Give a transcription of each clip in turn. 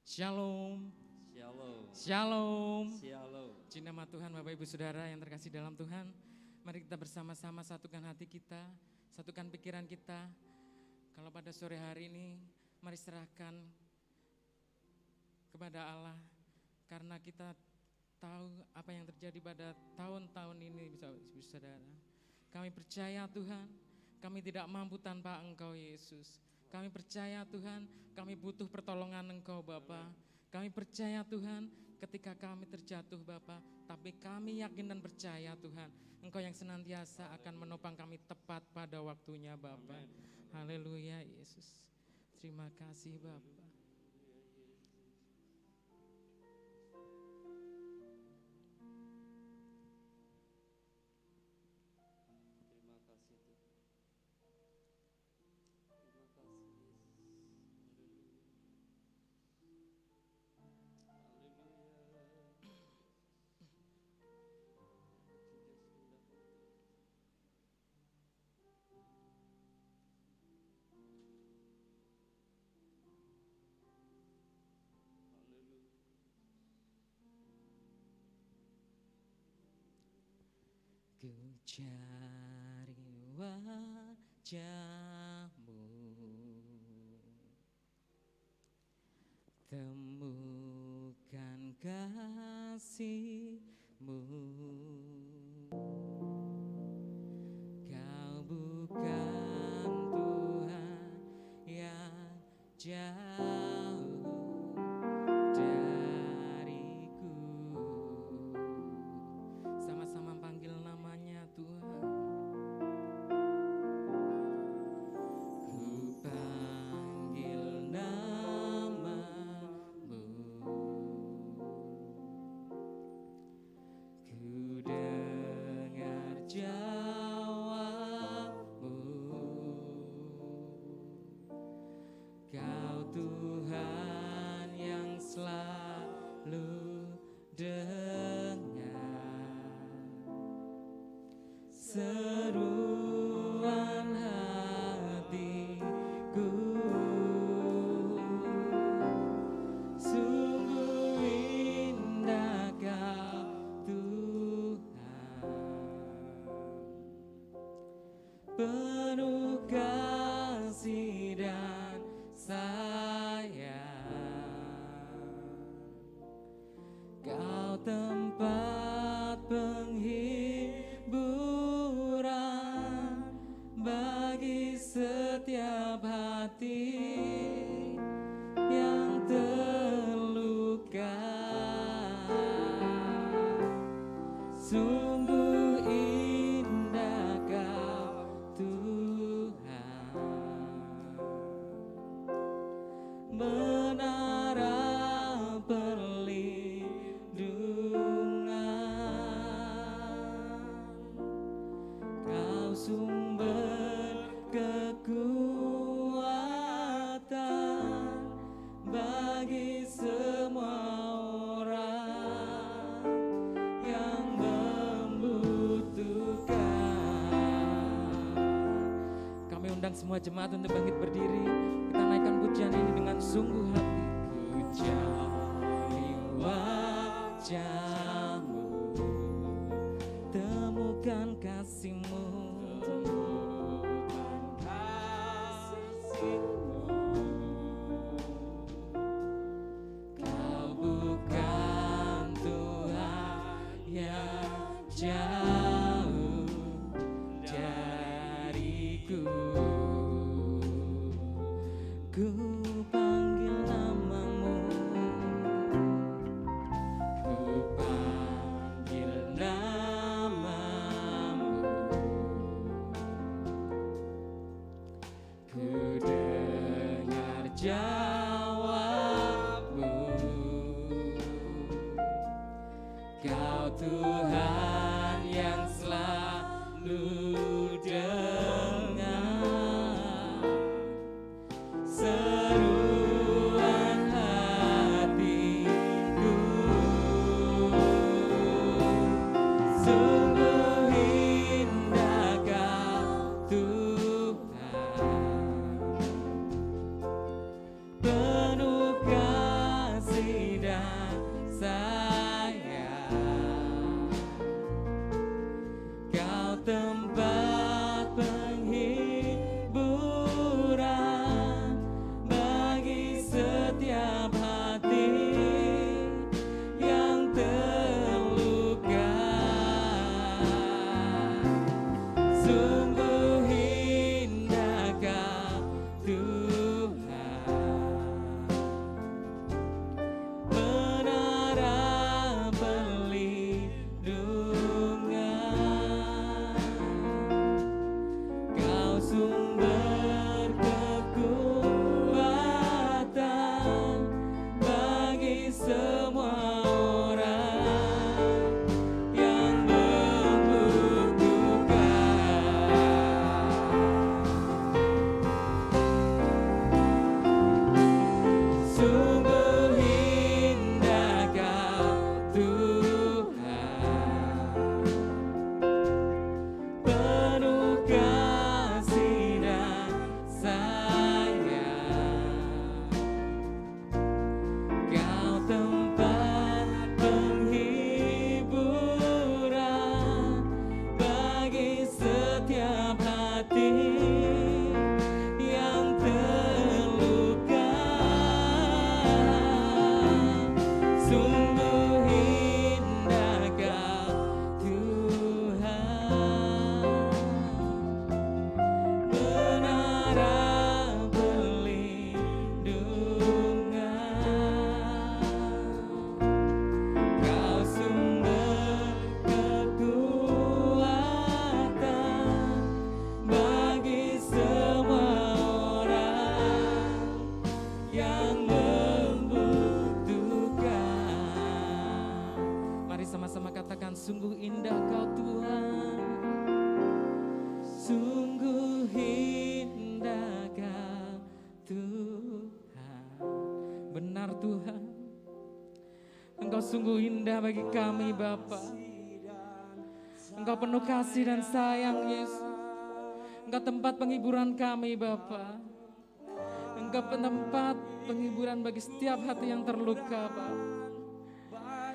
Shalom. Shalom. Shalom. Shalom. Puji nama Tuhan, Bapak Ibu Saudara yang terkasih dalam Tuhan. Mari kita bersama-sama satukan hati kita, satukan pikiran kita. Kalau pada sore hari ini, mari serahkan kepada Allah. Karena kita tahu apa yang terjadi pada tahun-tahun ini, Bapak Ibu Saudara. Kami percaya Tuhan, kami tidak mampu tanpa Engkau Yesus. Kami percaya Tuhan, kami butuh pertolongan Engkau Bapa. Kami percaya Tuhan, ketika kami terjatuh Bapa, tapi kami yakin dan percaya Tuhan, Engkau yang senantiasa akan menopang kami tepat pada waktunya Bapa. Haleluya Yesus. Terima kasih Bapa. Terima kasih Tuhan. Terima kasih Yesus. Haleluya. Ku cari wajah-Mu, temukan kasih-Mu. Kau bukan Tuhan yang jauh dariku. Sama-sama panggil namanya Tuhan. Ku panggil namamu, ku dengar jawabmu. Kau Tuhan yang selalu dengar seruan hatiku. Sungguh indah Kau Tuhan, penuh kasih dan sayang. Kau tempat penghiburan bagi setiap hati yang terluka. Sungguh indah Kau Tuhan, menara perlindungan. Kau sumber kekuatan bagi semua orang yang membutuhkan. Kami undang semua jemaat untuk bangkit berdiri. Kita naikkan pujian ini dengan sungguh hati. Ku cari wajah-Mu, temukan kasih-Mu. Kau bukan Tuhan yang jauh dariku. Ku panggil namamu, ku panggil namamu, ku dengar jawabmu. Kau Tuhan yang selalu dengar seruan hatiku. Sungguh indah Kau Tuhan, penuh kasih Benar Tuhan, Engkau sungguh indah bagi kami Bapa. Engkau penuh kasih dan sayang Yesus. Engkau tempat penghiburan kami Bapa. Engkau tempat penghiburan bagi setiap hati yang terluka Bapa.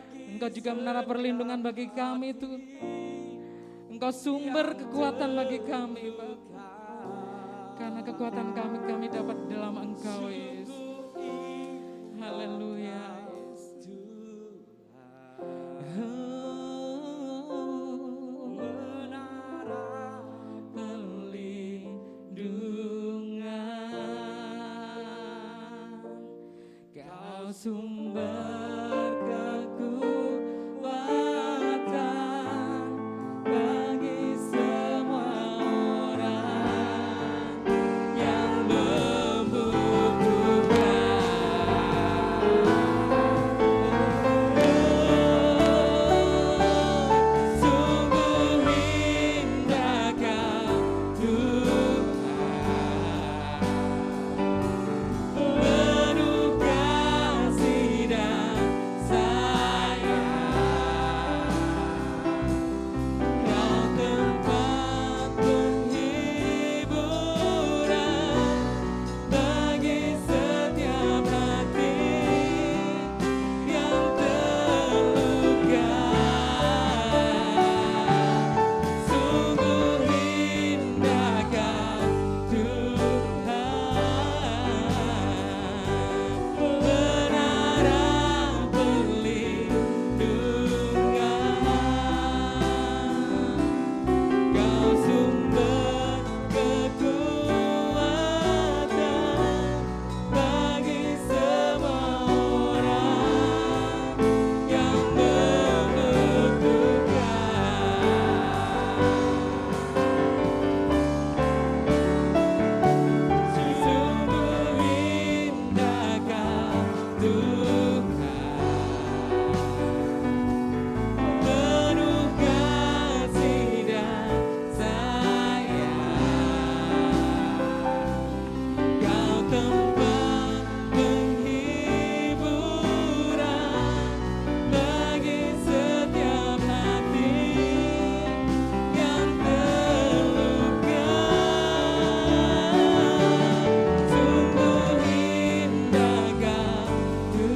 Engkau juga menara perlindungan bagi kami Tuhan. Engkau sumber kekuatan bagi kami Bapa. Karena kekuatan kami dapat di dalam Engkau Yesus. Haleluya Yesus. Menara perlindungan, Kau sumber kekuatan bagi semua orang yang sungguh indah Kau Tuhan, penuh kasih dan sayang. Kau tempat penghiburan bagi setiap hati yang terluka. Sungguh indah Kau Tuhan, menara perlindungan. Kau sumber kekuatan bagi semua orang yang membutuhkan. Sungguh indah Kau Tuhan, penuh kasih dan sayang. Kau tempat penghiburan bagi setiap hati yang terluka. Sungguh indah Kau Tuhan,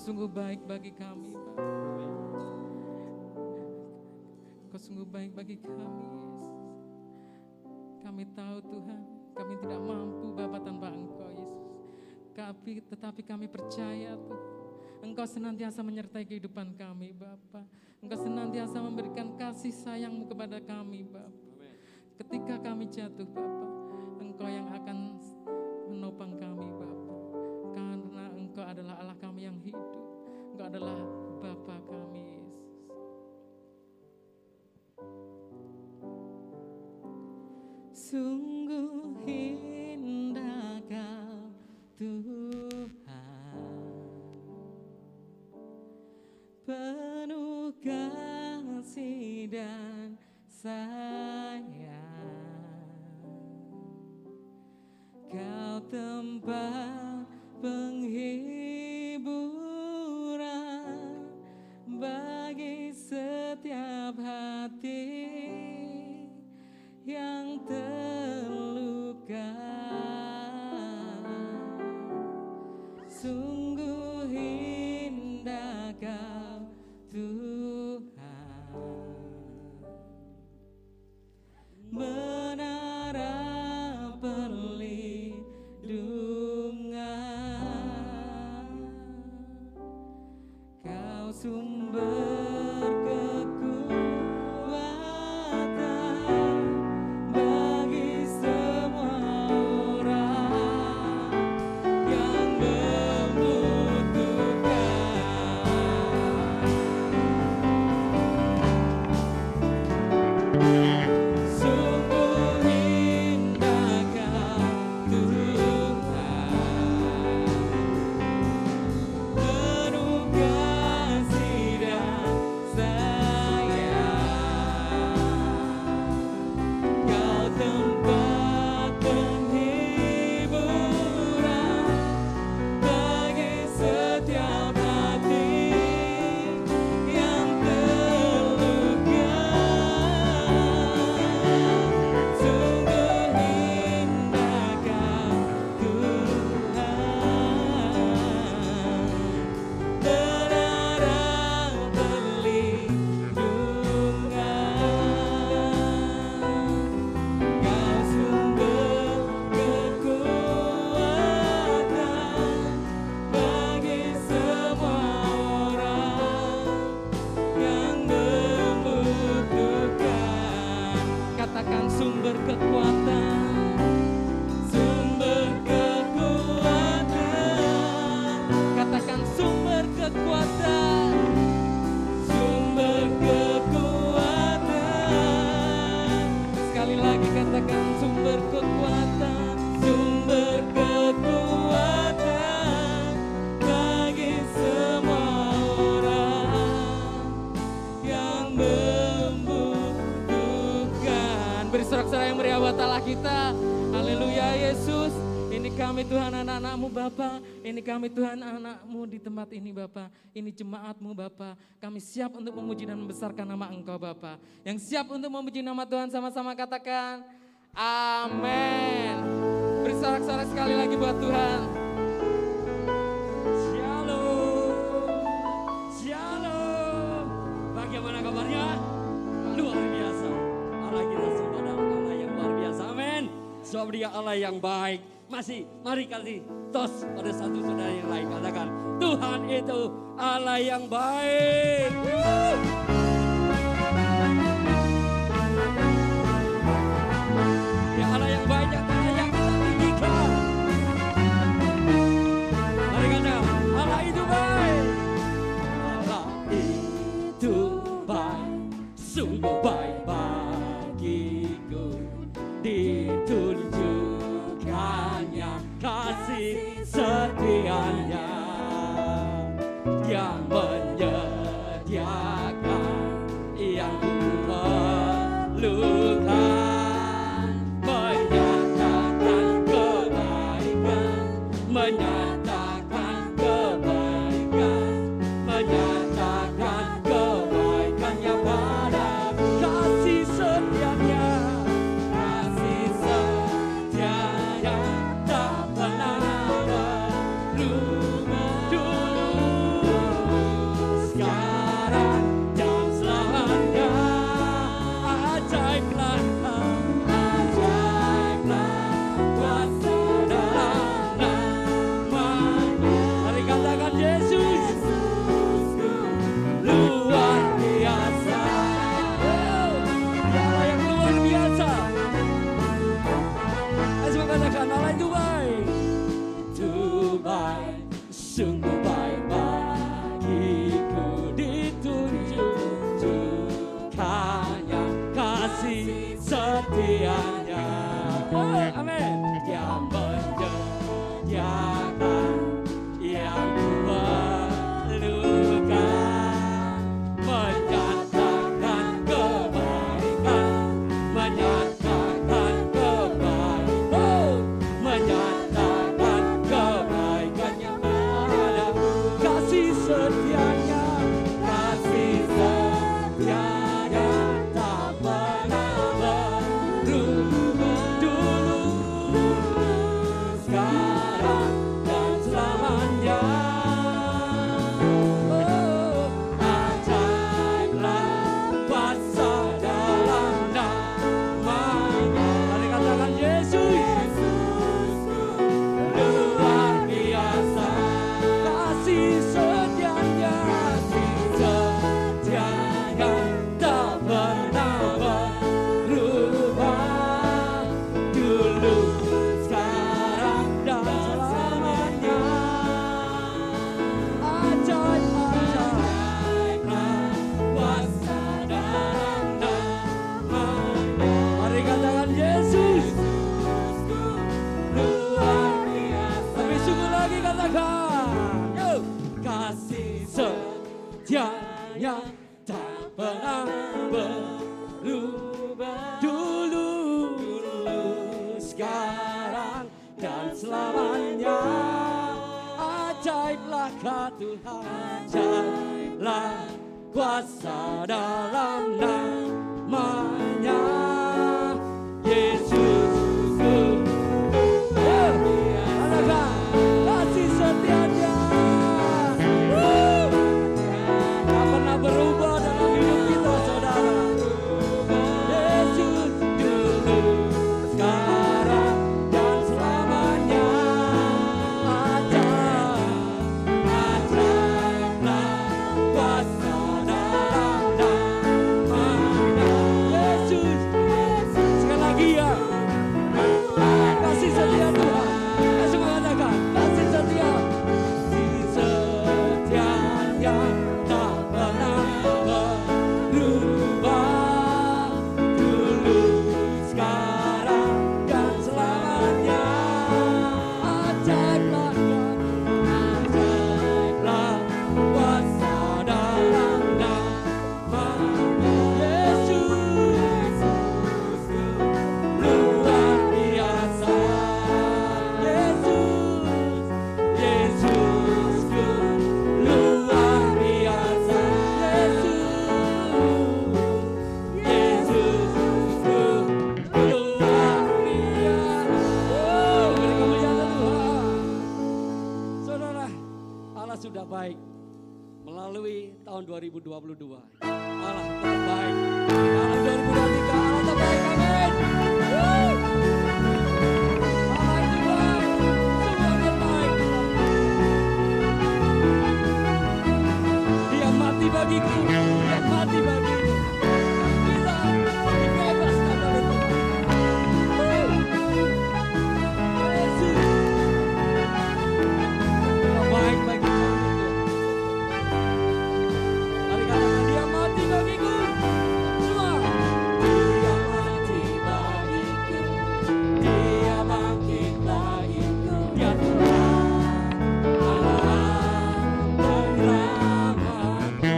sungguh baik bagi kami, Bapa. Engkau sungguh baik bagi kami, Yesus. Kami tahu Tuhan, kami tidak mampu Bapa tanpa Engkau, Yesus. Tetapi kami percaya Tuhan, Engkau senantiasa menyertai kehidupan kami, Bapa. Engkau senantiasa memberikan kasih sayang-Mu kepada kami, Bapa. Ketika kami jatuh, Bapa, Engkau yang akan menopang kami, Bapa. Karena Engkau adalah Allah kami yang hidup. Engkau adalah Bapa kami, Yesus. Sungguh indah Kau, Tuhan, penuh kasih dan sayang. Kau tempat penghiburan bagi setiap hati yang terluka. Sungguh indah Kau, Tuhan, menara perlindungan. Kau sumber kekuatan bagi semua orang yang membutuhkan. Sungguh indah Kau, Tuhan, penuh kasih dan sayang. Kau tempat penghiburan bagi setiap hati yang terluka. Sungguh indah Kau, Tuhan, menara perlindungan. Kau sumber kekuatan bagi semua orang yang membutuhkan. Katakan sumber kekuatan, sumber kekuatan. Katakan sumber kekuatan, sumber kekuatan. Sekali lagi katakan sumber kekuatan, sumber kekuatan bagi semua orang yang membutuhkan. Beri sorak-sorai yang meriah buat Allah kita. Haleluya Yesus. Ini kami Tuhan anak-anak-Mu Bapa. Ini kami Tuhan anak-Mu di tempat ini Bapa. Ini jemaat-Mu Bapa. Kami siap untuk memuji dan membesarkan nama Engkau Bapa. Yang siap untuk memuji nama Tuhan sama-sama katakan amin. Beri sorak-sorai sekali lagi buat Tuhan. Shalom. Shalom. Bagaimana kabarnya? Luar biasa. Allah kita sembah Allah yang luar biasa. Amin. Sebab Dia Allah yang baik. Masih, mari kasih tos pada satu saudara yang lain. Katakan, Tuhan itu Allah yang baik. Ya Allah yang baik, yang layak kita tinggikan. Mari katakan, Allah itu baik. Allah itu baik, sungguh baik bagiku. Ditunjukkannya kasih setianya yang menyediakan katakan, kasih setianya tak pernah berubah. Dulu, sekarang dan selamanya. Ajaiblah Tuhan, ajaiblah kuasa dalam namanya. Yesus. Kasih setianya tak pernah berubah dalam hidup kita, saudara. Yesus dulu, sekarang dan selamanya. Ajaiblah kuasa dalam namanya. Yesus. Sekali lagi ya. Kasih setia Tuhan. Kasih mengatakan kasih setia. Kasih setianya tak pernah berubah. Dulu, sekarang dan selamanya. Ajaiblah kuasa dalam namanya. Yesus luar biasa. Yesusku luar biasa. Yesusku luar biasa. Beri kemuliaan Tuhan. Saudara, Allah sudah baik melalui tahun 2022. Allah tetap baik. Dalam 2023 Allah tetap baik. Amin. Allah itu baik. Semuanya baik. Dia mati bagiku. Dia mati bagiku. Kita dibebaskan oleh Tuhan. Yesus. Dia baik bagi kami. Mari katakan dia mati bagiku. Semua. Dia mati bagiku. Dia bangkit bagiku. Dia Tuhan Allah penyelamatku.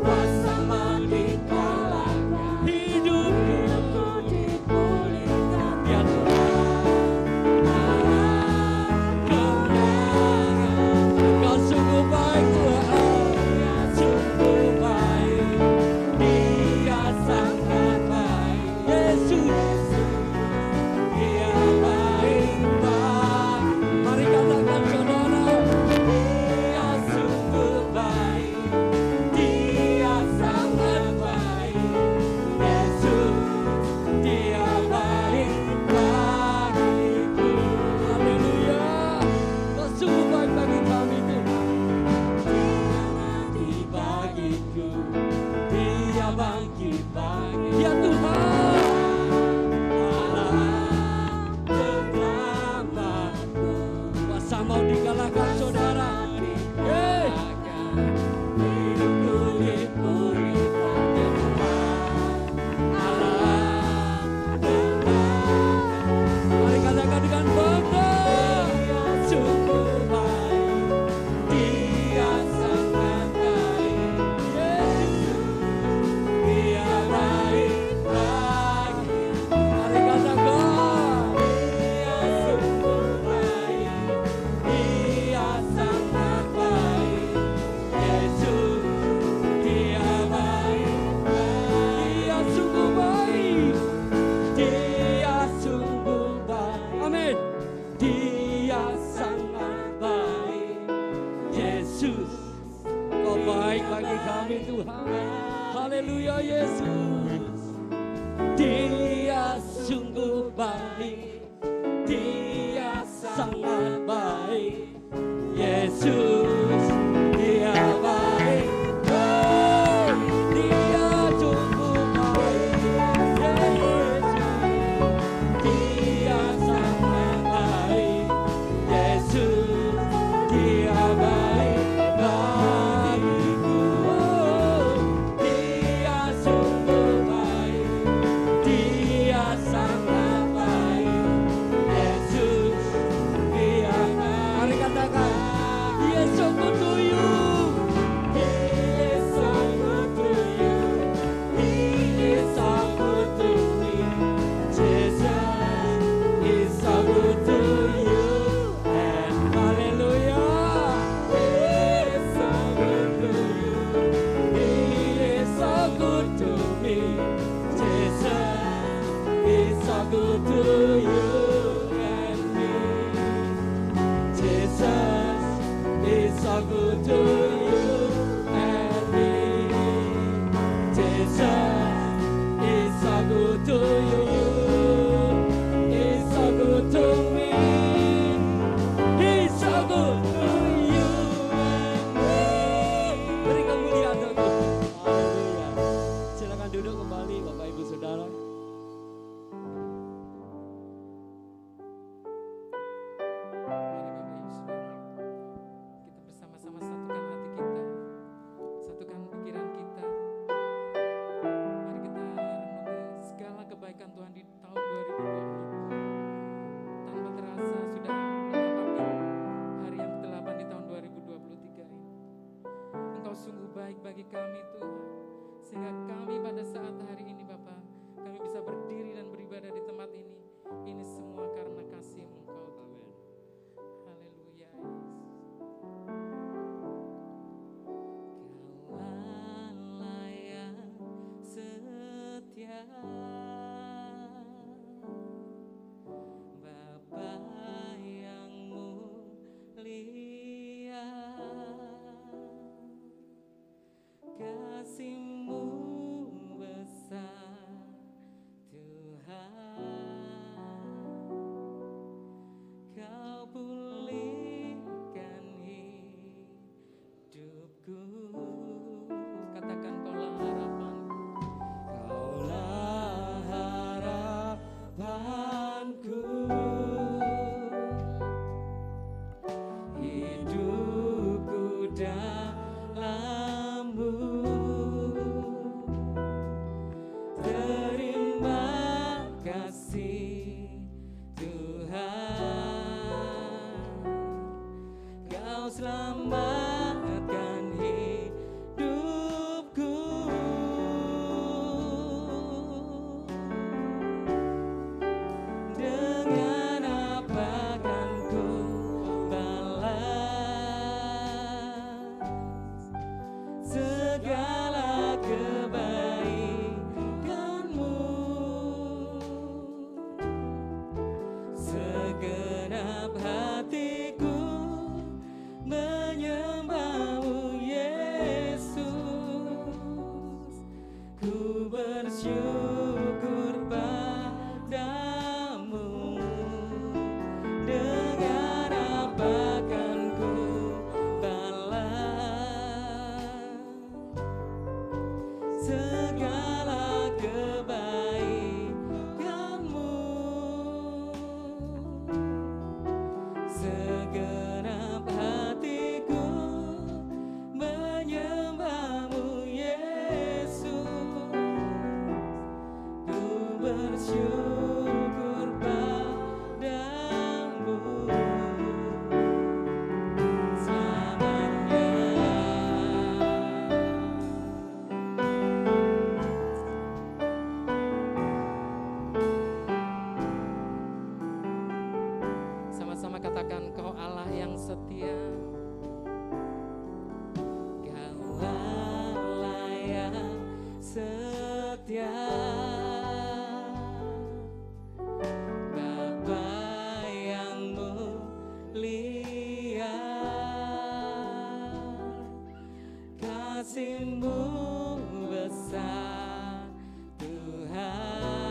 Kuasa mendikalahkan hidupku dipulihkan. Dia Tuhan Allah kemenangan. Engkau sungguh baik Tuhan. Sungguh baik. Dia sangat baik. Yesus. Dia baik. Mari katakan saudara. Dia sungguh baik. Dia sangat baik. Yesus. Dia baik bagiku. Haleluya. Kau sungguh baik bagi kami Tuhan. Dia mati bagiku. Dia bangkit bagiku. Dia Tuhan Allah penyelamatku. Kuasa mau dikalahkan saudara. Hidupku dipulihkan. Dia Tuhan Allah penyelamatku. Mari katakan dengan bangga. Sungguh baik. Dia sangat baik. Yesus. Dia baik bagi. Mari katakan. Dia sungguh baik. Dia sangat baik. Yesus. Dia baik. Dia sungguh baik. Dia sungguh baik. Amin. Dia sangat baik. Yesus. Kau baik bagi kami Tuhan. Haleluya Yesus. Dia sungguh baik. Dia sangat baik. Yesus. Dia baik. Oh, dia sungguh baik. Yesus. Dia sangat baik. Yesus. Dia baik bagiku. Oh, dia sungguh baik. Dia sangat baik. Yesus. good to you and me. Jesus is so good to you. He's so good to me. He's so good to you and me. Beri kemuliaan Tuhan. Haleluya. Silakan duduk kembali Bapak Ibu Saudara. Bagi kami Tuhan, sehingga kami pada saat hari ini Bapa, kami bisa berdiri dan beribadah di tempat ini semua karena kasih Engkau Tuhan. Haleluya Yesus. Kau Allah yang setia, Bapa yang mulia, kasih-Mu besar Tuhan. Kau pulihkan hidupku. Katakan Kaulah harapanku. Kaulah harapanku. Hidupku dalam-Mu. Terima kasih Tuhan, Kau selamatkan hidupku. Dengan apa kan ku balas segala kebaikan-Mu. Segenap hatiku menyembah-Mu Yesus. Ku bersyukur padamu. Dengan apa kan ku balas segala kebaikan-Mu. Segenap hatiku menyembah-Mu Yesus. Ku bersyukur padamu selamanya. Sama-sama katakan, Kau Allah yang setia. Kau Allah yang setia, Bapa yang mulia, kasih-Mu besar Tuhan.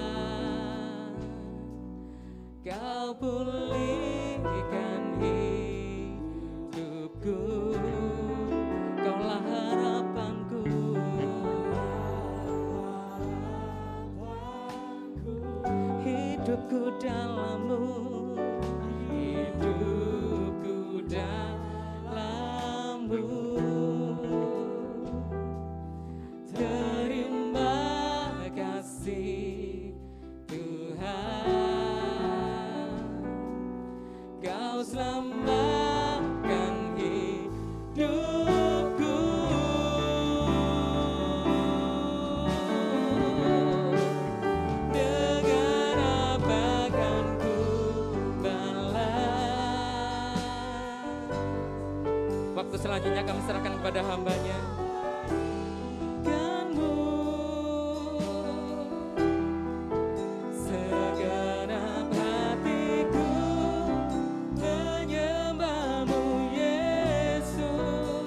Kau pulihkan hidupku. Kaulah harapanku. Hidupku dalam-Mu. Hidupku dalam-Mu. Terima kasih Tuhan, Kau selamatkan hidupku. Dengan apa kan ku balas? Waktu selanjutnya kami serahkan kepada hamba-Nya. Segenap hatiku menyembah-Mu Yesus.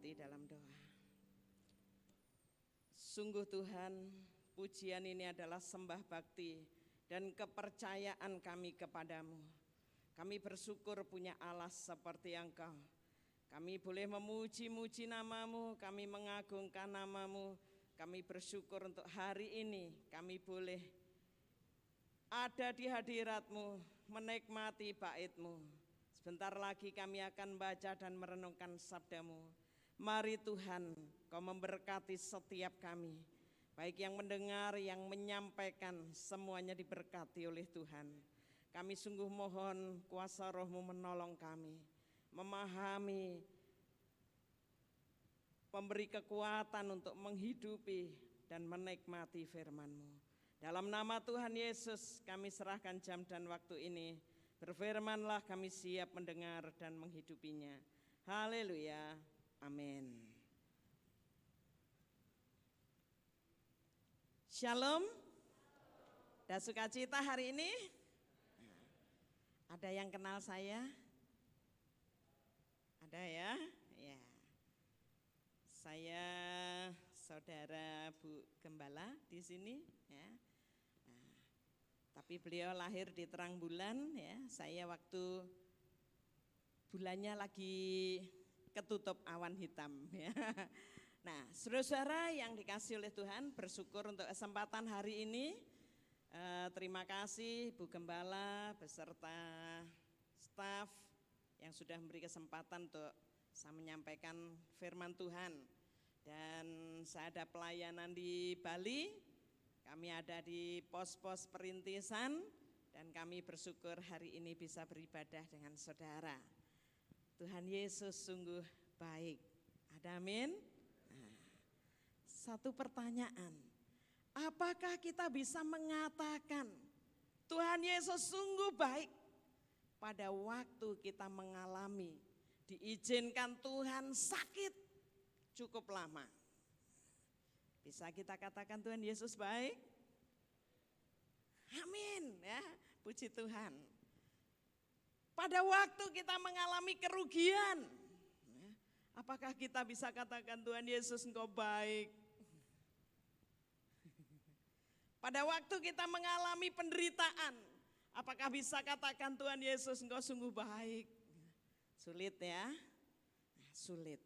hati dalam doa. Sungguh Tuhan, pujian ini adalah sembah bakti dan kepercayaan kami kepadamu. Kami bersyukur punya Allah seperti Engkau. Kami boleh memuji-muji namamu, kami mengagungkan namamu. Kami bersyukur untuk hari ini kami boleh ada di hadiratmu, menikmati baitmu. Sebentar lagi kami akan baca dan merenungkan sabdamu. Mari Tuhan, Kau memberkati setiap kami. Baik yang mendengar, yang menyampaikan, semuanya diberkati oleh Tuhan. Kami sungguh mohon kuasa Roh-Mu menolong kami, memahami, memberi kekuatan untuk menghidupi dan menikmati firman-Mu. Dalam nama Tuhan Yesus kami serahkan jam dan waktu ini. Berfirmanlah, kami siap mendengar dan menghidupinya. Haleluya, amin. Shalom. Ada sukacita hari ini? Ada yang kenal saya? Ada ya? Ya. Saya saudara Bu Gembala di sini ya. Tapi beliau lahir di terang bulan ya. Saya waktu bulannya lagi ketutup awan hitam ya. Nah, saudara-saudara yang dikasih oleh Tuhan, bersyukur untuk kesempatan hari ini. Terima kasih Bu Gembala beserta staf yang sudah memberi kesempatan untuk saya menyampaikan firman Tuhan. Dan saya ada pelayanan di Bali, kami ada di pos-pos perintisan, dan kami bersyukur hari ini bisa beribadah dengan saudara. Tuhan Yesus sungguh baik. Ada amin? Nah, satu pertanyaan, apakah kita bisa mengatakan Tuhan Yesus sungguh baik pada waktu kita mengalami, diizinkan Tuhan sakit cukup lama? Bisa kita katakan Tuhan Yesus baik? Amin ya, puji Tuhan. Pada waktu kita mengalami kerugian, apakah kita bisa katakan Tuhan Yesus Engkau baik? Pada waktu kita mengalami penderitaan, apakah bisa katakan Tuhan Yesus Engkau sungguh baik? Sulit ya, sulit.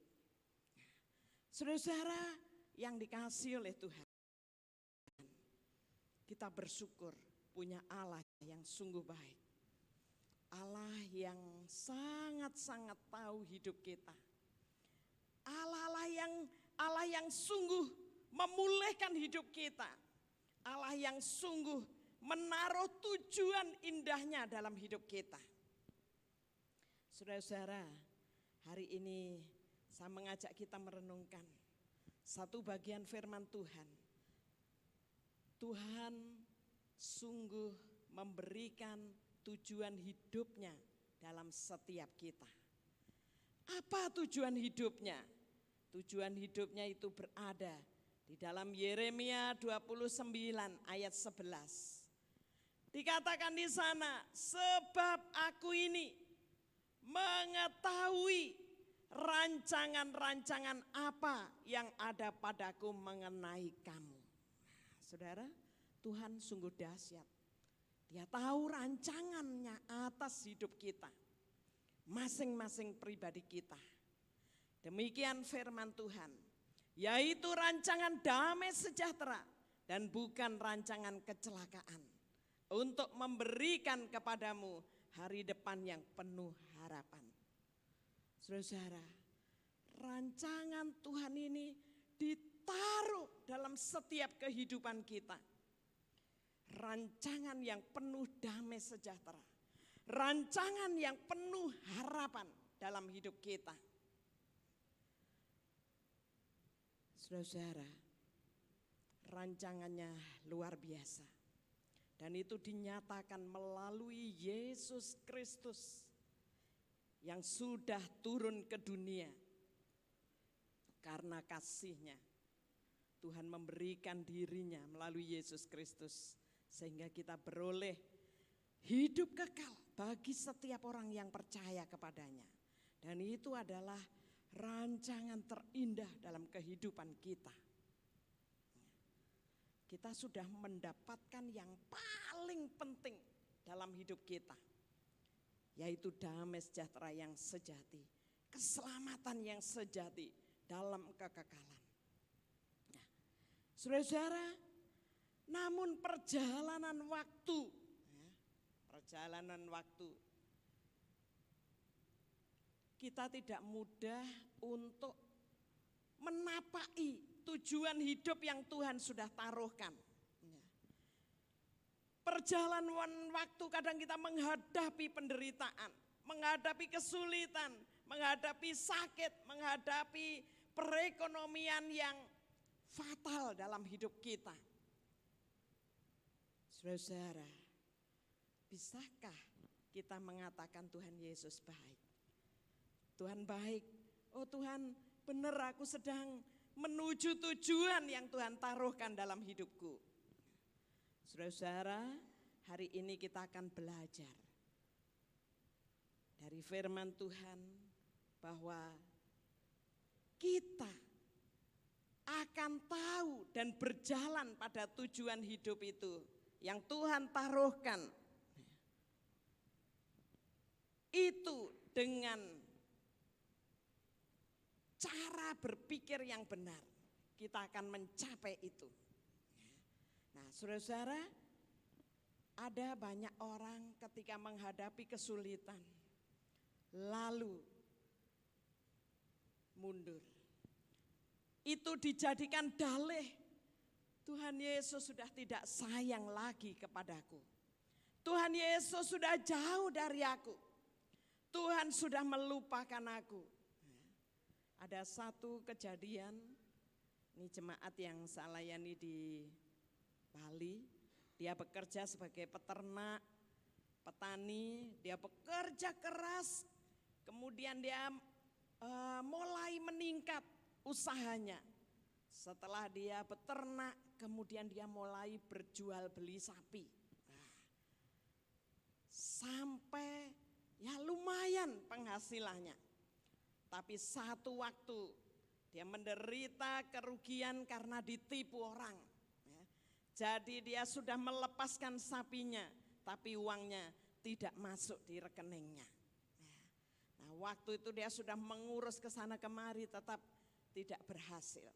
Saudara-saudara yang dikasihi oleh Tuhan, kita bersyukur punya Allah yang sungguh baik. Allah yang sangat-sangat tahu hidup kita. Allah yang sungguh memulihkan hidup kita. Allah yang sungguh menaruh tujuan indahnya dalam hidup kita. Saudara-saudara, hari ini saya mengajak kita merenungkan satu bagian firman Tuhan. Tuhan sungguh memberikan tujuan hidupnya dalam setiap kita. Apa tujuan hidupnya? Tujuan hidupnya itu berada di dalam Yeremia 29 ayat 11. Dikatakan di sana, sebab aku ini mengetahui rancangan-rancangan apa yang ada padaku mengenai kamu. Saudara, Tuhan sungguh dahsyat. Dia tahu rancangannya atas hidup kita, masing-masing pribadi kita. Demikian firman Tuhan, yaitu rancangan damai sejahtera dan bukan rancangan kecelakaan, untuk memberikan kepadamu hari depan yang penuh harapan. Saudara, rancangan Tuhan ini ditaruh dalam setiap kehidupan kita. Rancangan yang penuh damai sejahtera. Rancangan yang penuh harapan dalam hidup kita. Saudara, rancangannya luar biasa. Dan itu dinyatakan melalui Yesus Kristus yang sudah turun ke dunia. Karena kasih-Nya, Tuhan memberikan dirinya melalui Yesus Kristus, sehingga kita beroleh hidup kekal bagi setiap orang yang percaya kepadanya. Dan itu adalah rancangan terindah dalam kehidupan kita. Kita sudah mendapatkan yang paling penting dalam hidup kita, yaitu damai sejahtera yang sejati, keselamatan yang sejati dalam kekekalan. Nah, saudara-saudara, namun perjalanan waktu, kita tidak mudah untuk menapaki tujuan hidup yang Tuhan sudah taruhkan. Perjalanan waktu kadang kita menghadapi penderitaan, menghadapi kesulitan, menghadapi sakit, menghadapi perekonomian yang fatal dalam hidup kita. Saudara-saudara, bisakah kita mengatakan Tuhan Yesus baik? Tuhan baik, oh Tuhan benar aku sedang menuju tujuan yang Tuhan taruhkan dalam hidupku. Saudara-saudara, hari ini kita akan belajar dari firman Tuhan bahwa kita akan tahu dan berjalan pada tujuan hidup itu yang Tuhan taruhkan. Itu dengan cara berpikir yang benar, kita akan mencapai itu. Nah, saudara-saudara, ada banyak orang ketika menghadapi kesulitan, lalu mundur. Itu dijadikan dalih, Tuhan Yesus sudah tidak sayang lagi kepadaku. Tuhan Yesus sudah jauh dari aku. Tuhan sudah melupakan aku. Ada satu kejadian, ini jemaat yang saya layani di Bali, dia bekerja sebagai peternak, petani, dia bekerja keras, kemudian dia mulai meningkat usahanya. Setelah dia beternak, kemudian dia mulai berjual beli sapi. Sampai ya lumayan penghasilannya. Tapi satu waktu dia menderita kerugian karena ditipu orang. Jadi dia sudah melepaskan sapinya, tapi uangnya tidak masuk di rekeningnya. Nah, waktu itu dia sudah mengurus ke sana kemari, tetap tidak berhasil.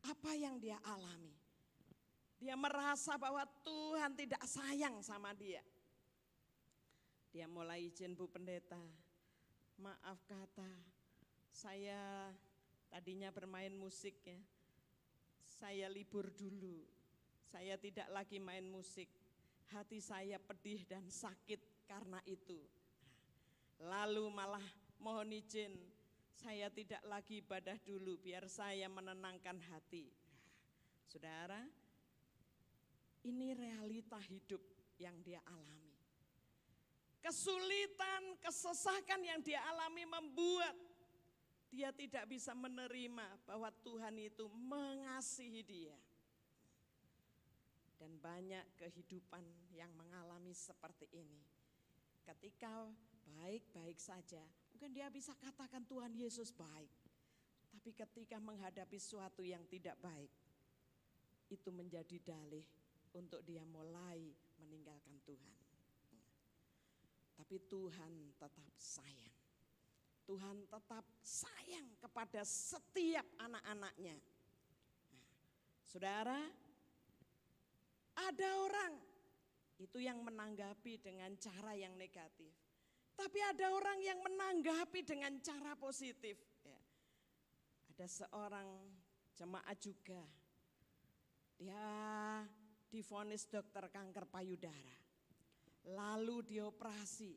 Apa yang dia alami? Dia merasa bahwa Tuhan tidak sayang sama dia. Dia mulai izin Bu Pendeta, maaf kata, saya tadinya bermain musik ya, saya libur dulu, saya tidak lagi main musik, hati saya pedih dan sakit karena itu. Lalu malah mohon izin, saya tidak lagi ibadah dulu biar saya menenangkan hati. Saudara, ini realita hidup yang dia alami. Kesulitan, kesesakan yang dia alami membuat dia tidak bisa menerima bahwa Tuhan itu mengasihi dia. Dan banyak kehidupan yang mengalami seperti ini. Ketika baik-baik saja, mungkin dia bisa katakan Tuhan Yesus baik. Tapi ketika menghadapi sesuatu yang tidak baik, itu menjadi dalih untuk dia mulai meninggalkan Tuhan. Tapi Tuhan tetap sayang. Tuhan tetap sayang kepada setiap anak-anaknya. Nah, saudara, ada orang itu yang menanggapi dengan cara yang negatif. Tapi ada orang yang menanggapi dengan cara positif. Ya. Ada seorang jemaat juga, dia divonis dokter kanker payudara. Lalu dioperasi,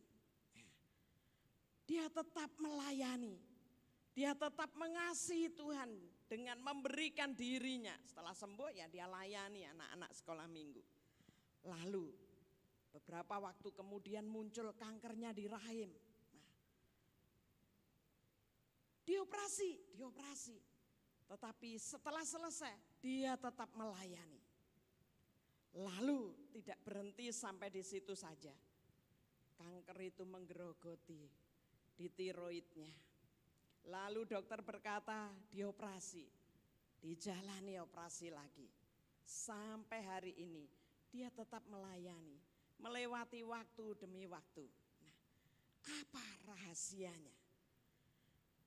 dia tetap melayani, dia tetap mengasihi Tuhan dengan memberikan dirinya. Setelah sembuh ya dia layani anak-anak sekolah minggu. Lalu beberapa waktu kemudian muncul kankernya di rahim. Nah, dioperasi, tetapi setelah selesai dia tetap melayani. Lalu tidak berhenti sampai di situ saja. Kanker itu menggerogoti di tiroidnya. Lalu dokter berkata dioperasi, dijalani operasi lagi. Sampai hari ini dia tetap melayani, melewati waktu demi waktu. Nah, apa rahasianya?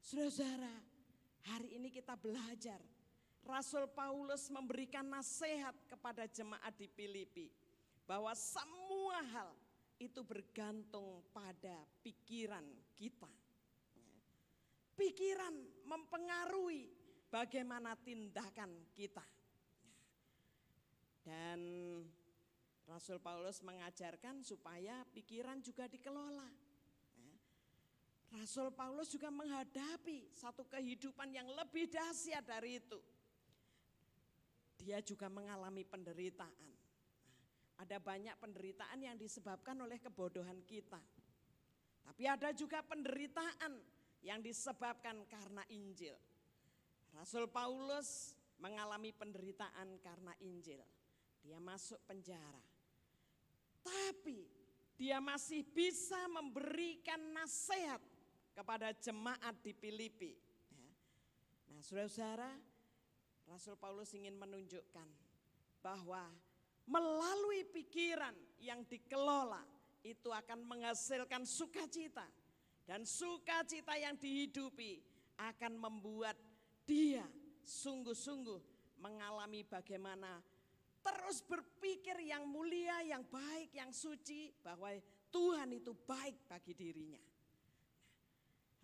Saudara-saudara, hari ini kita belajar. Rasul Paulus memberikan nasihat kepada jemaat di Filipi bahwa semua hal itu bergantung pada pikiran kita. Pikiran mempengaruhi bagaimana tindakan kita. Dan Rasul Paulus mengajarkan supaya pikiran juga dikelola. Rasul Paulus juga menghadapi satu kehidupan yang lebih dahsyat dari itu. Dia juga mengalami penderitaan. Ada banyak penderitaan yang disebabkan oleh kebodohan kita. Tapi ada juga penderitaan yang disebabkan karena Injil. Rasul Paulus mengalami penderitaan karena Injil. Dia masuk penjara. Tapi dia masih bisa memberikan nasihat kepada jemaat di Filipi. Nah, saudara-saudara, Rasul Paulus ingin menunjukkan bahwa melalui pikiran yang dikelola itu akan menghasilkan sukacita. Dan sukacita yang dihidupi akan membuat dia sungguh-sungguh mengalami bagaimana terus berpikir yang mulia, yang baik, yang suci, bahwa Tuhan itu baik bagi dirinya.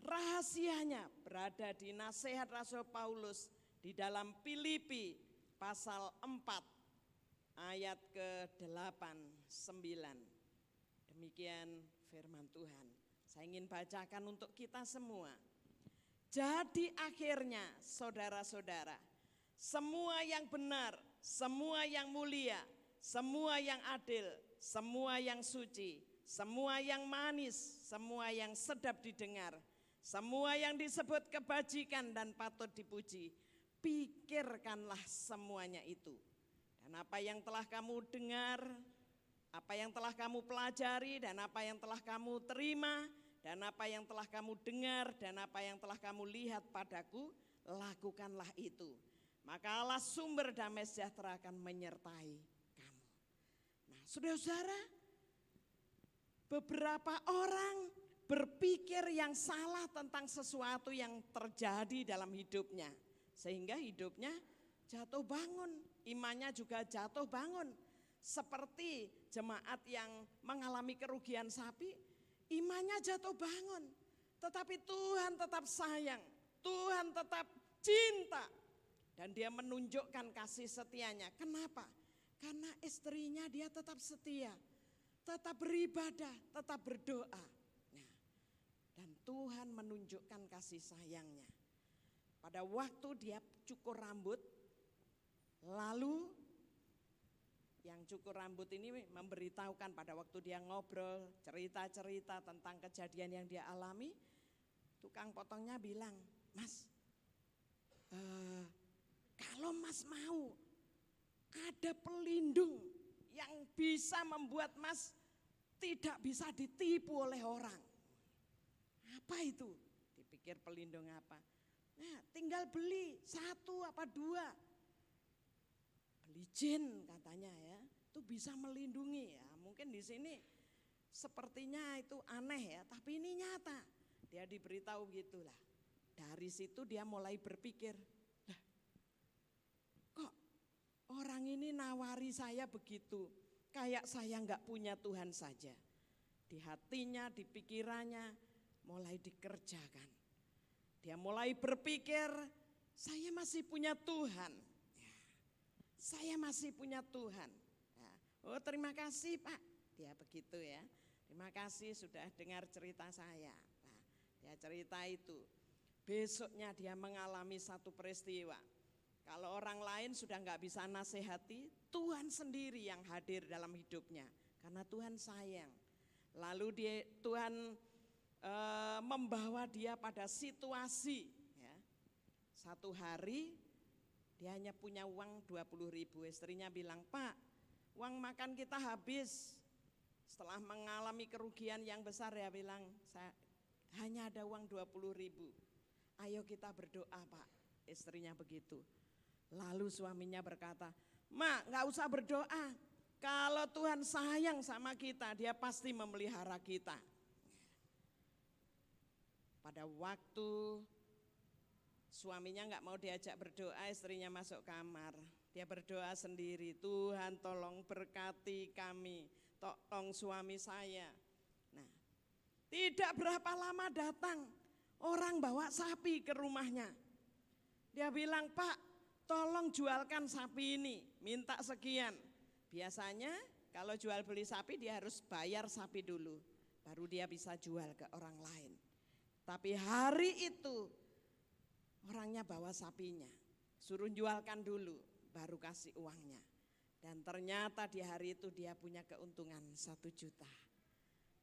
Rahasianya berada di nasihat Rasul Paulus di dalam Filipi pasal 4 ayat ke-8, 9. Demikian firman Tuhan. Saya ingin bacakan untuk kita semua. Jadi akhirnya saudara-saudara, semua yang benar, semua yang mulia, semua yang adil, semua yang suci, semua yang manis, semua yang sedap didengar, semua yang disebut kebajikan dan patut dipuji, pikirkanlah semuanya itu. Dan apa yang telah kamu dengar, apa yang telah kamu pelajari, dan apa yang telah kamu terima, dan apa yang telah kamu dengar, dan apa yang telah kamu lihat padaku, lakukanlah itu. Maka Allah sumber damai sejahtera akan menyertai kamu. Nah, saudara-saudara, beberapa orang berpikir yang salah tentang sesuatu yang terjadi dalam hidupnya. Sehingga hidupnya jatuh bangun, imannya juga jatuh bangun. Seperti jemaat yang mengalami kerugian sapi, imannya jatuh bangun. Tetapi Tuhan tetap sayang, Tuhan tetap cinta. Dan dia menunjukkan kasih setianya. Kenapa? Karena istrinya dia tetap setia, tetap beribadah, tetap berdoa. Nah, dan Tuhan menunjukkan kasih sayangnya. Pada waktu dia cukur rambut, lalu yang cukur rambut ini memberitahukan pada waktu dia ngobrol, cerita-cerita tentang kejadian yang dia alami, tukang potongnya bilang, "Mas, kalau Mas mau ada pelindung yang bisa membuat Mas tidak bisa ditipu oleh orang." Apa itu? Dipikir pelindung apa? Nah, tinggal beli 1 apa 2. Beli jin katanya ya, itu bisa melindungi ya. Mungkin di sini sepertinya itu aneh ya, tapi ini nyata. Dia diberitahu gitulah. Dari situ dia mulai berpikir, lah, kok orang ini nawari saya begitu, kayak saya enggak punya Tuhan saja. Di hatinya, di pikirannya mulai dikerjakan. Dia mulai berpikir, saya masih punya Tuhan. Saya masih punya Tuhan. Oh, terima kasih Pak. Dia begitu ya. Terima kasih sudah dengar cerita saya. Nah, dia cerita itu. Besoknya dia mengalami satu peristiwa. Kalau orang lain sudah nggak bisa nasihati, Tuhan sendiri yang hadir dalam hidupnya. Karena Tuhan sayang. Lalu Tuhan membawa dia pada situasi. Ya. Satu hari dia hanya punya uang 20.000. Istrinya bilang, "Pak, uang makan kita habis." Setelah mengalami kerugian yang besar, dia bilang, "Saya hanya ada uang 20.000. ayo kita berdoa Pak. Istrinya begitu. Lalu suaminya berkata, "Mak, gak usah berdoa. Kalau Tuhan sayang sama kita, Dia pasti memelihara kita." Pada waktu suaminya gak mau diajak berdoa, istrinya masuk kamar. Dia berdoa sendiri, "Tuhan tolong berkati kami, tolong suami saya." Nah, tidak berapa lama datang orang bawa sapi ke rumahnya. Dia bilang, "Pak, tolong jualkan sapi ini, minta sekian." Biasanya kalau jual beli sapi dia harus bayar sapi dulu, baru dia bisa jual ke orang lain. Tapi hari itu orangnya bawa sapinya, suruh jualkan dulu, baru kasih uangnya. Dan ternyata di hari itu dia punya keuntungan 1 juta.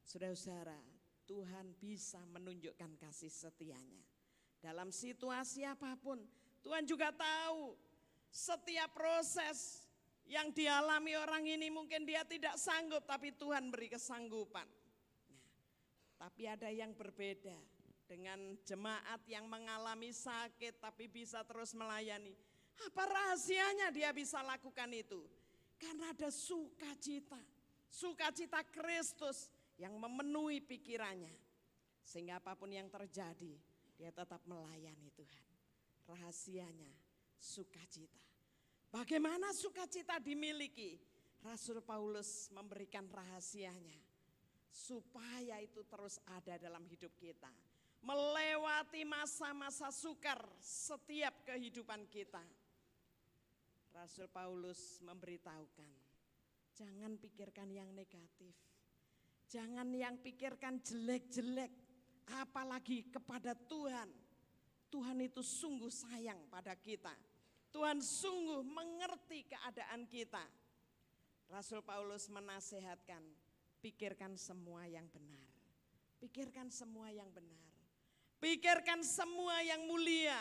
Saudara-saudara, Tuhan bisa menunjukkan kasih setianya. Dalam situasi apapun, Tuhan juga tahu setiap proses yang dialami orang ini mungkin dia tidak sanggup, tapi Tuhan beri kesanggupan. Nah, tapi ada yang berbeda dengan jemaat yang mengalami sakit tapi bisa terus melayani. Apa rahasianya dia bisa lakukan itu? Karena ada sukacita, sukacita Kristus yang memenuhi pikirannya. Sehingga apapun yang terjadi, dia tetap melayani Tuhan. Rahasianya sukacita. Bagaimana sukacita dimiliki? Rasul Paulus memberikan rahasianya supaya itu terus ada dalam hidup kita. Melewati masa-masa sukar setiap kehidupan kita. Rasul Paulus memberitahukan, jangan pikirkan yang negatif. Jangan yang pikirkan jelek-jelek, apalagi kepada Tuhan. Tuhan itu sungguh sayang pada kita. Tuhan sungguh mengerti keadaan kita. Rasul Paulus menasehatkan, pikirkan semua yang benar. Pikirkan semua yang benar. Pikirkan semua yang mulia.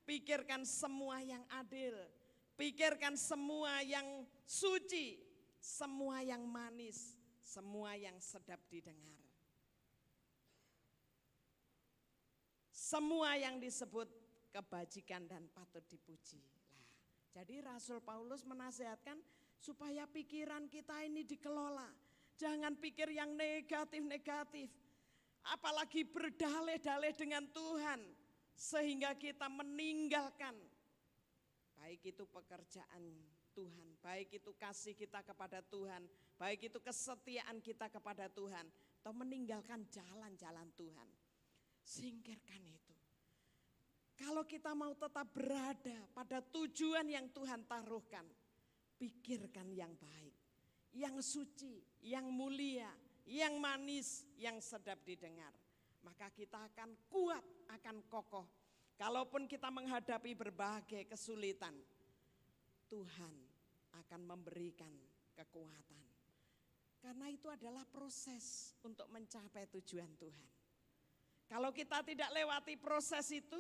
Pikirkan semua yang adil. Pikirkan semua yang suci. Semua yang manis. Semua yang sedap didengar. Semua yang disebut kebajikan dan patut dipuji. Jadi Rasul Paulus menasihatkan supaya pikiran kita ini dikelola. Jangan pikir yang negatif-negatif. Apalagi berdalih-dalih dengan Tuhan. Sehingga kita meninggalkan. Baik itu pekerjaan Tuhan. Baik itu kasih kita kepada Tuhan. Baik itu kesetiaan kita kepada Tuhan. Atau meninggalkan jalan-jalan Tuhan. Singkirkan itu. Kalau kita mau tetap berada pada tujuan yang Tuhan taruhkan, pikirkan yang baik, yang suci, yang mulia, yang manis, yang sedap didengar. Maka kita akan kuat, akan kokoh. Kalaupun kita menghadapi berbagai kesulitan, Tuhan akan memberikan kekuatan. Karena itu adalah proses untuk mencapai tujuan Tuhan. Kalau kita tidak lewati proses itu,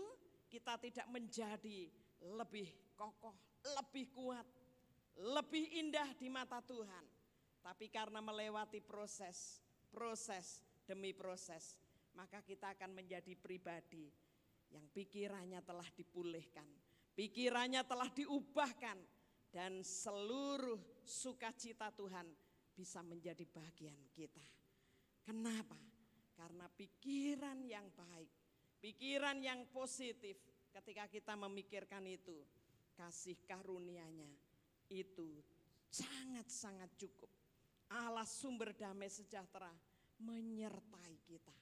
kita tidak menjadi lebih kokoh, lebih kuat, lebih indah di mata Tuhan. Tapi karena melewati proses demi proses, maka kita akan menjadi pribadi yang pikirannya telah dipulihkan, pikirannya telah diubahkan, dan seluruh sukacita Tuhan bisa menjadi bagian kita. Kenapa? Karena pikiran yang baik, pikiran yang positif, ketika kita memikirkan itu, kasih karunia-Nya itu sangat-sangat cukup. Allah sumber damai sejahtera menyertai kita.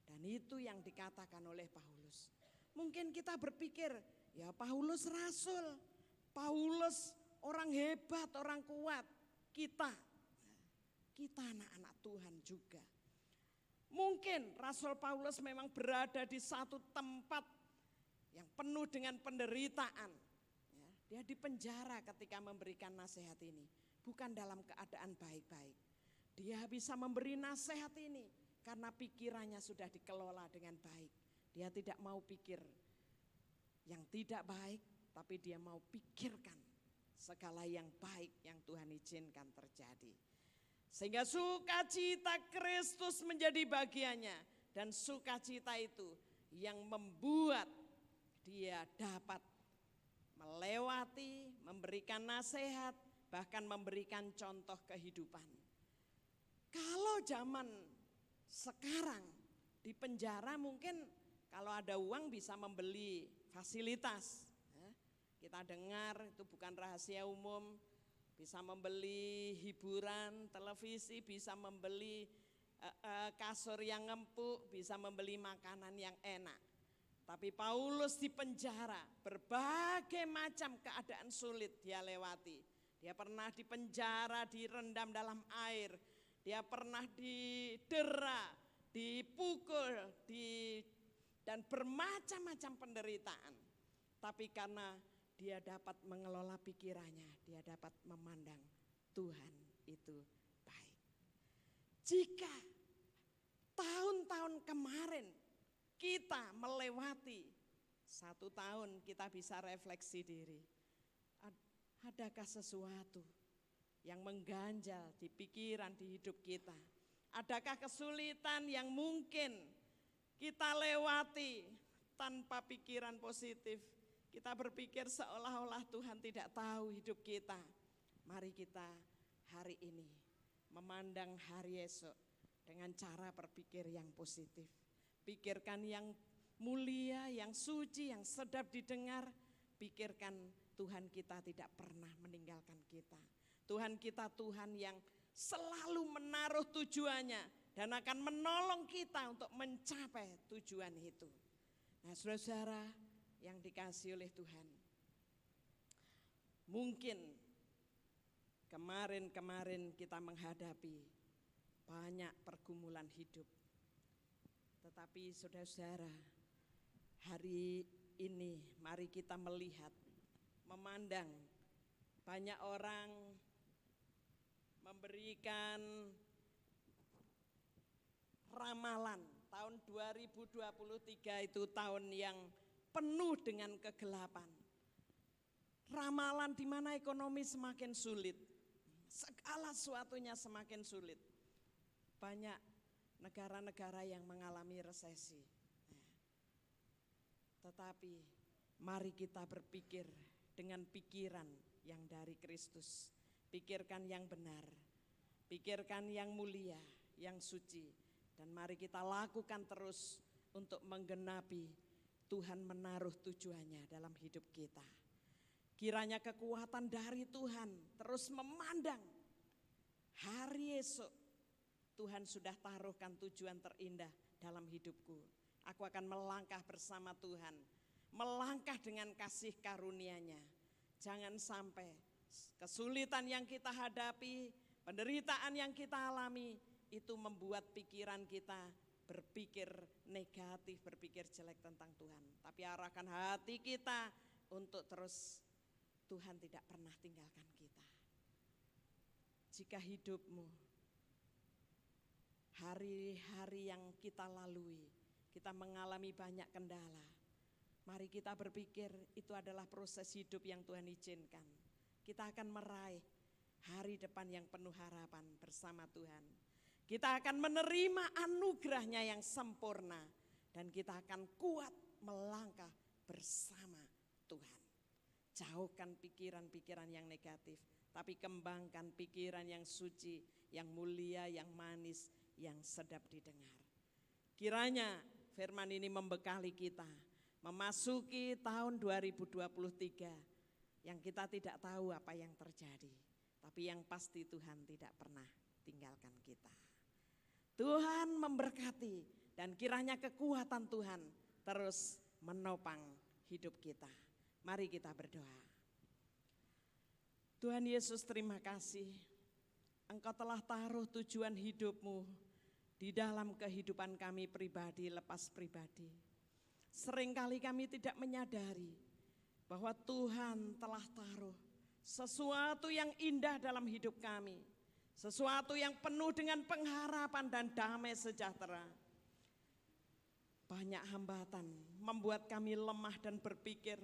Dan itu yang dikatakan oleh Paulus. Mungkin kita berpikir, ya Paulus rasul, Paulus orang hebat, orang kuat. Kita anak-anak Tuhan juga. Mungkin Rasul Paulus memang berada di satu tempat yang penuh dengan penderitaan. Ya, dia dipenjara ketika memberikan nasihat ini. Bukan dalam keadaan baik-baik. Dia bisa memberi nasihat ini karena pikirannya sudah dikelola dengan baik. Dia tidak mau pikir yang tidak baik, tapi dia mau pikirkan segala yang baik yang Tuhan izinkan terjadi. Sehingga sukacita Kristus menjadi bagiannya. Dan sukacita itu yang membuat dia dapat melewati, memberikan nasihat, bahkan memberikan contoh kehidupan. Kalau zaman sekarang di penjara mungkin kalau ada uang bisa membeli fasilitas. Kita dengar itu bukan rahasia umum, bisa membeli hiburan, televisi, bisa membeli kasur yang empuk, bisa membeli makanan yang enak. Tapi Paulus di penjara, berbagai macam keadaan sulit dia lewati. Dia pernah di penjara, direndam dalam air, dia pernah didera, dipukul, dan bermacam-macam penderitaan. Tapi karena dia dapat mengelola pikirannya, dia dapat memandang Tuhan itu baik. Jika tahun-tahun kemarin kita melewati 1 tahun, kita bisa refleksi diri. Adakah sesuatu yang mengganjal di pikiran, di hidup kita? Adakah kesulitan yang mungkin kita lewati tanpa pikiran positif? Kita berpikir seolah-olah Tuhan tidak tahu hidup kita. Mari kita hari ini memandang hari esok dengan cara berpikir yang positif. Pikirkan yang mulia, yang suci, yang sedap didengar. Pikirkan Tuhan kita tidak pernah meninggalkan kita. Tuhan kita Tuhan yang selalu menaruh tujuannya dan akan menolong kita untuk mencapai tujuan itu. Nah, saudara-saudara yang dikasihi oleh Tuhan, mungkin kemarin kita menghadapi banyak pergumulan hidup. Tetapi saudara-saudara, hari ini mari kita melihat, memandang banyak orang memberikan ramalan tahun 2023 itu tahun yang penuh dengan kegelapan. Ramalan di mana ekonomi semakin sulit, segala sesuatunya semakin sulit. Banyak negara-negara yang mengalami resesi. Tetapi mari kita berpikir dengan pikiran yang dari Kristus. Pikirkan yang benar, pikirkan yang mulia, yang suci. Dan mari kita lakukan terus untuk menggenapi Tuhan menaruh tujuannya dalam hidup kita. Kiranya kekuatan dari Tuhan terus memandang hari esok. Tuhan sudah taruhkan tujuan terindah dalam hidupku. Aku akan melangkah bersama Tuhan, melangkah dengan kasih karunia-Nya. Jangan sampai kesulitan yang kita hadapi, penderitaan yang kita alami, itu membuat pikiran kita berpikir negatif, berpikir jelek tentang Tuhan. Tapi arahkan hati kita untuk terus, Tuhan tidak pernah tinggalkan kita. Jika hidupmu, hari-hari yang kita lalui, kita mengalami banyak kendala, mari kita berpikir itu adalah proses hidup yang Tuhan izinkan. Kita akan meraih hari depan yang penuh harapan bersama Tuhan. Kita akan menerima anugerah-Nya yang sempurna dan kita akan kuat melangkah bersama Tuhan. Jauhkan pikiran-pikiran yang negatif, tapi kembangkan pikiran yang suci, yang mulia, yang manis, yang sedap didengar. Kiranya firman ini membekali kita memasuki tahun 2023 yang kita tidak tahu apa yang terjadi, tapi yang pasti Tuhan tidak pernah tinggalkan kita. Tuhan memberkati dan kiranya kekuatan Tuhan terus menopang hidup kita. Mari kita berdoa. Tuhan Yesus, terima kasih. Engkau telah taruh tujuan hidupmu di dalam kehidupan kami pribadi, lepas pribadi. Seringkali kami tidak menyadari bahwa Tuhan telah taruh sesuatu yang indah dalam hidup kami. Sesuatu yang penuh dengan pengharapan dan damai sejahtera. Banyak hambatan membuat kami lemah dan berpikir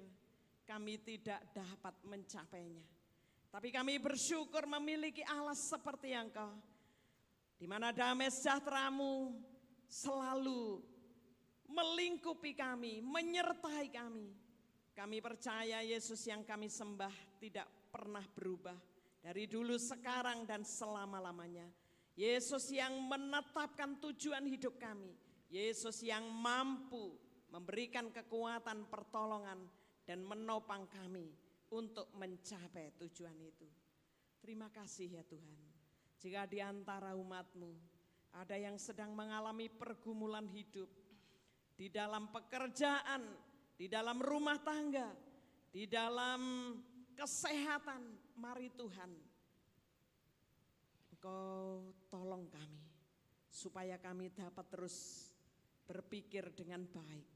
kami tidak dapat mencapainya. Tapi kami bersyukur memiliki Allah seperti Engkau, di mana damai sejahtera-Mu selalu melingkupi kami, menyertai kami. Kami percaya Yesus yang kami sembah tidak pernah berubah. Dari dulu, sekarang, dan selama-lamanya. Yesus yang menetapkan tujuan hidup kami. Yesus yang mampu memberikan kekuatan, pertolongan, dan menopang kami untuk mencapai tujuan itu. Terima kasih ya Tuhan. Jika di antara umat-Mu ada yang sedang mengalami pergumulan hidup, di dalam pekerjaan, di dalam rumah tangga, di dalam kesehatan, mari Tuhan, Engkau tolong kami, supaya kami dapat terus berpikir dengan baik,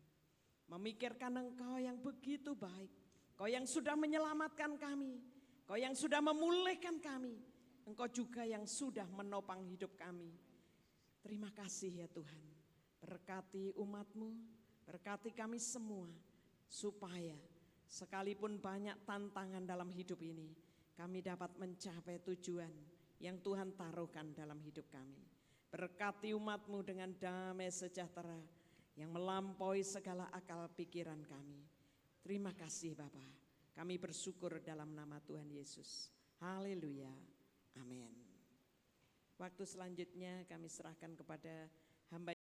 memikirkan Engkau yang begitu baik, Engkau yang sudah menyelamatkan kami, Engkau yang sudah memulihkan kami, Engkau juga yang sudah menopang hidup kami. Terima kasih ya Tuhan, berkati umat-Mu, berkati kami semua, supaya sekalipun banyak tantangan dalam hidup ini, kami dapat mencapai tujuan yang Tuhan taruhkan dalam hidup kami. Berkati umat-Mu dengan damai sejahtera yang melampaui segala akal pikiran kami. Terima kasih Bapa, kami bersyukur dalam nama Tuhan Yesus. Haleluya, amin. Waktu selanjutnya kami serahkan kepada hamba